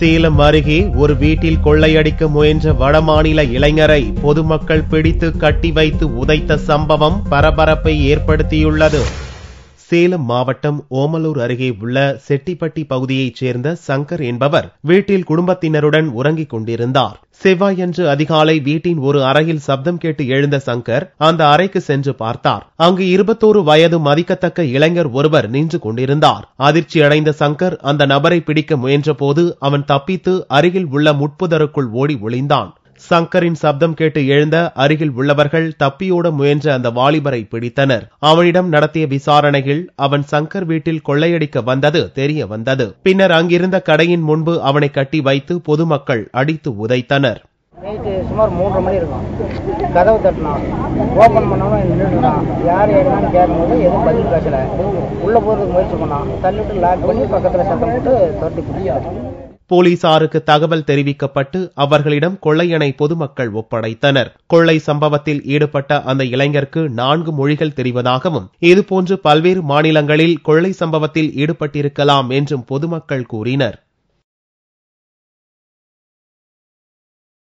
சேலம் அருகே ஒரு வீட்டில் கொள்ளையடிக்க முயன்ற வடமாநில இளைஞரை பொதுமக்கள் பிடித்து கட்டி வைத்து உதைத்த சம்பவம் பரபரப்பை ஏற்படுத்தியுள்ளது. சேலம் மாவட்டம் ஓமலூர் அருகே உள்ள செட்டிப்பட்டி பகுதியைச் சேர்ந்த சங்கர் என்பவர் வீட்டில் குடும்பத்தினருடன் உறங்கிக் கொண்டிருந்தார். செவ்வாயன்று அதிகாலை வீட்டின் ஒரு அறையில் சப்தம் கேட்டு எழுந்த சங்கர் அந்த அறைக்கு சென்று பார்த்தார். அங்கு 21 வயது மதிக்கத்தக்க இளைஞர் ஒருவர் நின்று கொண்டிருந்தார். அதிர்ச்சி அடைந்த சங்கர் அந்த நபரை பிடிக்க முயன்றபோது அவன் தப்பித்து அருகில் உள்ள முட்புதருக்குள் ஓடி ஒளிந்தான். சங்கரின் சப்தம் கேட்டு எழுந்த அருகில் உள்ளவர்கள் தப்பியோட முயன்ற அந்த வாலிபரை பிடித்தனர். அவனிடம் நடத்திய விசாரணையில் அவன் சங்கர் வீட்டில் கொள்ளையடிக்க வந்தது தெரிய வந்தது. பின்னர் அங்கிருந்த கடையின் முன்பு அவனை கட்டி வைத்து பொதுமக்கள் அடித்து உதைத்தனர். நைட்டு சுமார் 3:30 மணி இருக்கும். கதவு தட்டினான். ஓபன் பண்ணாலும் நின்றுட்டான். யார் யாருன்னு கேட்கும்போது எதுவும் பதில் பேசல. உள்ள போறதுக்கு முயற்சி பண்ணான். தள்ளிட்டு லாக் பண்ணி பக்கத்துல சத்தம் போட்டு தொட்டி பிடிச்சான். போலீசாருக்கு தகவல் தெரிவிக்கப்பட்டு அவர்களிடம் கொள்ளையனை பொதுமக்கள் ஒப்படைத்தனர். கொள்ளை சம்பவத்தில் ஈடுபட்ட அந்த இளைஞருக்கு 4 மொழிகள் தெரிவதாகவும் இதுபோன்று பல்வேறு மாநிலங்களில் கொள்ளை சம்பவத்தில் ஈடுபட்டிருக்கலாம் என்றும் பொதுமக்கள் கூறினர்.